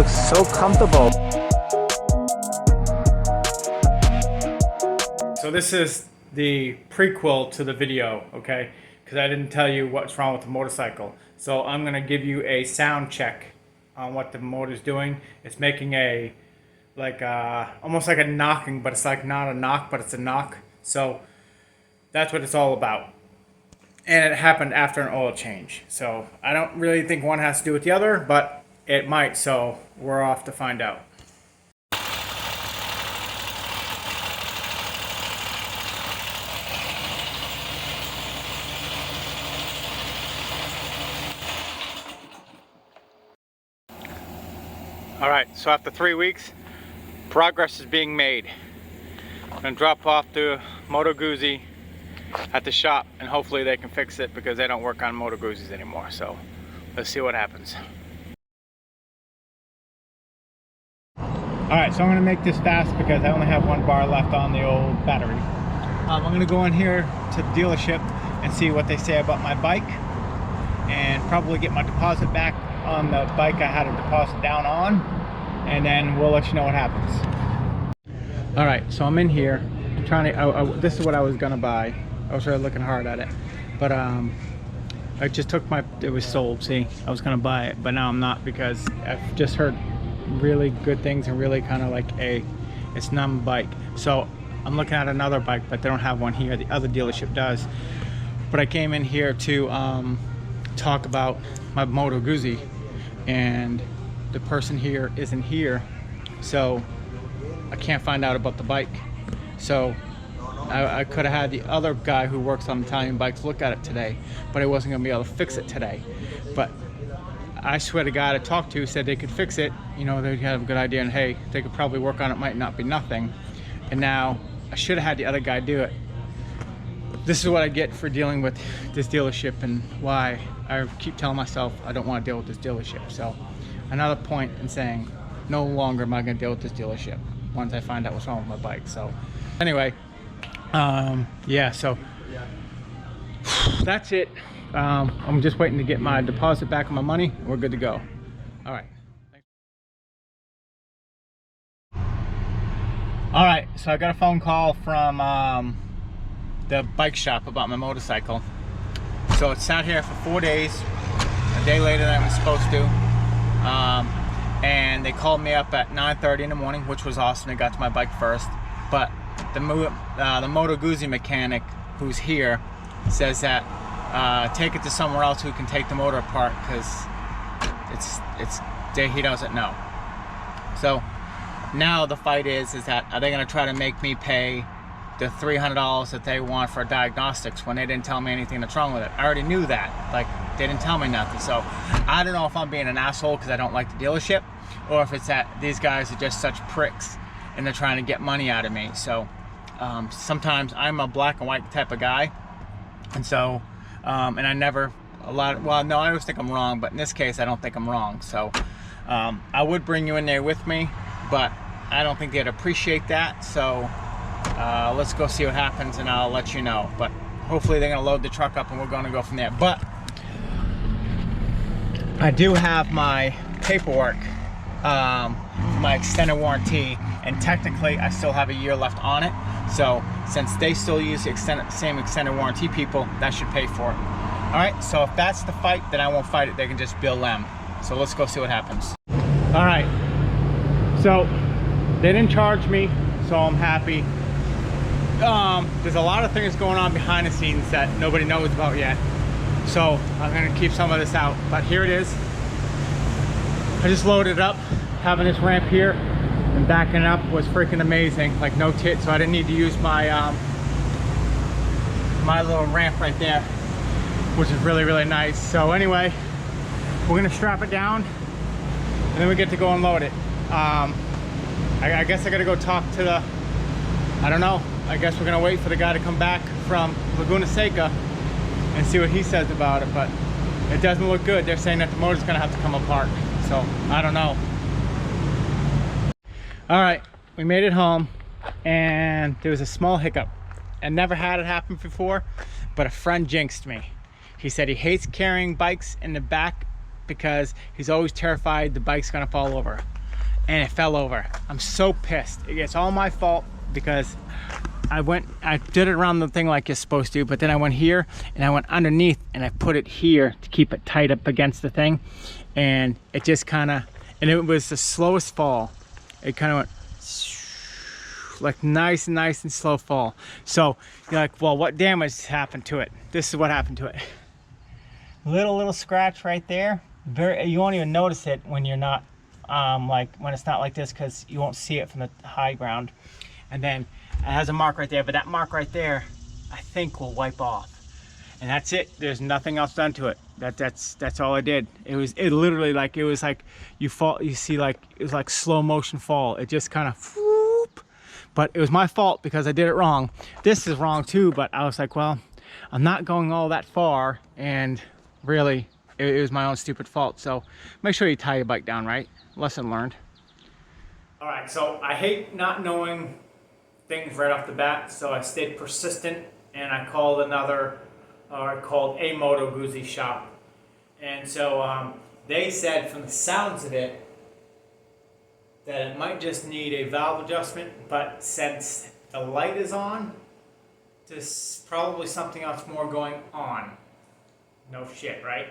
looks so comfortable. So this is the prequel to the video, okay? Because I didn't tell you what's wrong with the motorcycle. So I'm gonna give you a sound check on what the motor's doing. It's making a, like almost like a knocking, but it's like not a knock, but it's a knock. So that's what it's all about. And it happened after an oil change. So I don't really think one has to do with the other, but it might, so we're off to find out. Alright, so after 3 weeks, progress is being made. I'm going to drop off to Moto Guzzi at the shop, and hopefully they can fix it because they don't work on Moto Guzzis anymore. So let's see what happens. Alright, so I'm going to make this fast because I only have 1 bar left on the old battery. I'm going to go in here to the dealership and see what they say about my bike, and probably get my deposit back on the bike I had a deposit down on, and then we'll let you know what happens. Alright, so I'm in here. I'm trying to, this is what I was gonna buy. I was really looking hard at it, but I just took my, it was sold, see? I was gonna buy it, but now I'm not, because I've just heard really good things and really kind of like it's not a bike. So I'm looking at another bike, but they don't have one here. The other dealership does. But I came in here to talk about my Moto Guzzi, and the person here isn't here, so I can't find out about the bike. So I could have had the other guy who works on Italian bikes look at it today, but I wasn't gonna be able to fix it today. But I swear to God, I talked to said they could fix it, you know, they'd have a good idea, and hey, they could probably work on it, might not be nothing. And now I should have had the other guy do it. This is what I get for dealing with this dealership, and why I keep telling myself I don't want to deal with this dealership. So another point in saying no longer am I going to deal with this dealership once I find out what's wrong with my bike. So anyway, yeah, so that's it. I'm just waiting to get my deposit back on my money. We're good to go. All right. All right, so I got a phone call from the bike shop about my motorcycle. So it sat here for 4 days, a day later than I was supposed to. And they called me up at 9:30 in the morning, which was awesome. They got to my bike first. But the Moto Guzzi mechanic who's here says that take it to somewhere else who can take the motor apart, because he doesn't know. So now the fight is that are they going to try to make me pay the $300 that they want for diagnostics when they didn't tell me anything that's wrong with it? I already knew that. Like, they didn't tell me nothing. So I don't know if I'm being an asshole because I don't like the dealership, or if it's that these guys are just such pricks and they're trying to get money out of me. So sometimes I'm a black and white type of guy, and so and I never well, no, I always think I'm wrong, but in this case I don't think I'm wrong. So I would bring you in there with me, but I don't think they'd appreciate that. So let's go see what happens, and I'll let you know. But hopefully they're gonna load the truck up and we're gonna go from there. But I do have my paperwork, my extended warranty, and technically I still have a year left on it. So since they still use the same extended warranty people, that should pay for it. All right, so if that's the fight, then I won't fight it. They can just bill them. So let's go see what happens. All right, so they didn't charge me, so I'm happy. There's a lot of things going on behind the scenes that nobody knows about yet, so I'm gonna keep some of this out. But here it is. I just loaded up. Having this ramp here and backing up was freaking amazing, like no tit. So I didn't need to use my my little ramp right there, which is really, really nice. So anyway, we're gonna strap it down and then we get to go unload it. I guess I gotta go talk to the, I don't know, I guess we're gonna wait for the guy to come back from Laguna Seca and see what he says about it, but it doesn't look good. They're saying that the motor's gonna have to come apart, so I don't know. All right, we made it home, and there was a small hiccup. I never had it happen before, but a friend jinxed me. He said he hates carrying bikes in the back because he's always terrified the bike's gonna fall over. And it fell over. I'm so pissed. It's all my fault because I did it around the thing like you're supposed to, but then I went here and I went underneath and I put it here to keep it tight up against the thing. And it just kinda, and it was the slowest fall. It kinda went like nice and slow fall. So you're like, well, what damage happened to it? This is what happened to it. Little scratch right there. You won't even notice it when you're not, like when it's not like this, because you won't see it from the high ground. And then it has a mark right there, but that mark right there, I think will wipe off. And that's it. There's nothing else done to it. That's all I did. It literally like, it was like you fall, you see like, it was like slow motion fall. It just kind of whoop. But it was my fault because I did it wrong. This is wrong too, but I was like, well, I'm not going all that far, and really it was my own stupid fault. So make sure you tie your bike down right. Lesson learned. All right, so I hate not knowing things right off the bat, so I stayed persistent and I called a Moto Guzzi shop. And so they said from the sounds of it that it might just need a valve adjustment, but since the light is on, there's probably something else more going on. No shit, right?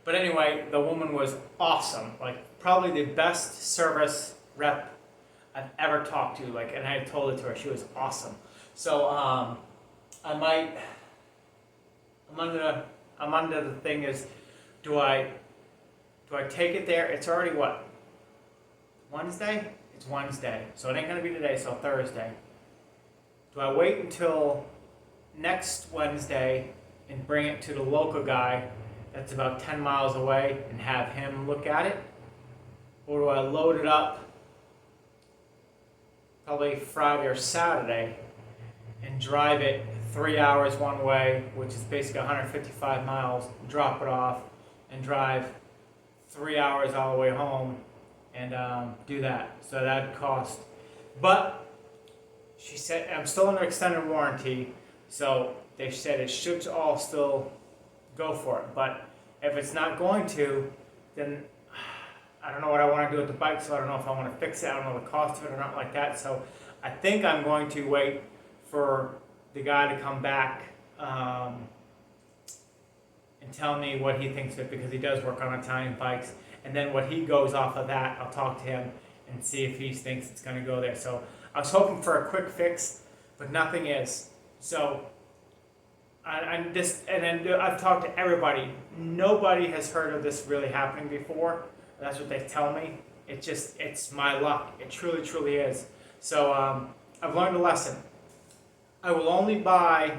But anyway, the woman was awesome. Like, probably the best service rep I've ever talked to. Like, and I told it to her. She was awesome. So I'm under the thing is, do I take it there? It's already what? Wednesday? It's Wednesday. So it ain't gonna be today, so Thursday. Do I wait until next Wednesday and bring it to the local guy that's about 10 miles away and have him look at it? Or do I load it up probably Friday or Saturday and drive it 3 hours one way, which is basically 155 miles, drop it off, and drive 3 hours all the way home and do that? So that'd cost. But she said, I'm still under extended warranty, so they said it should all still go for it. But if it's not going to, then I don't know what I want to do with the bike, so I don't know if I want to fix it. I don't know the cost of it or not like that. So I think I'm going to wait for the guy to come back and tell me what he thinks of it, because he does work on Italian bikes. And then what he goes off of that, I'll talk to him and see if he thinks it's going to go there. So I was hoping for a quick fix, but nothing is. So and then I've talked to everybody. Nobody has heard of this really happening before. That's what they tell me. It's my luck. It truly is. So I've learned a lesson. I will only buy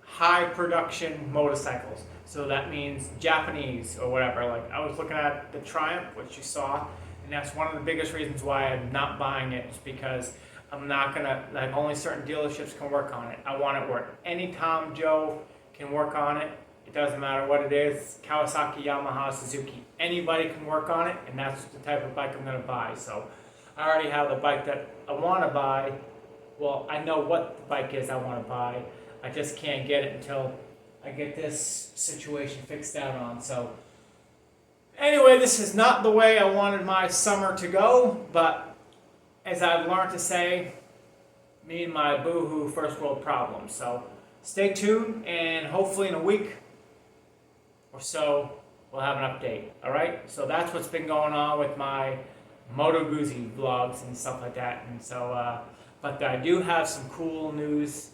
high production motorcycles. So that means Japanese or whatever. Like, I was looking at the Triumph, which you saw, and that's one of the biggest reasons why I'm not buying it, is because I'm not gonna, like, only certain dealerships can work on it. I want it where any Tom Joe can work on it. It doesn't matter what it is, Kawasaki, Yamaha, Suzuki. Anybody can work on it, and that's the type of bike I'm gonna buy. So I already have the bike that I wanna buy. Well, I know what the bike is I wanna buy. I just can't get it until I get this situation fixed out on. So anyway, this is not the way I wanted my summer to go, but as I've learned to say, me and my boohoo first world problems. So stay tuned, and hopefully in a week or so we'll have an update. All right, so that's what's been going on with my Moto Guzzi vlogs and stuff like that. And so but I do have some cool news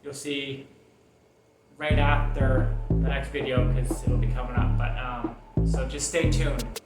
you'll see right after the next video, because it'll be coming up. But so just stay tuned.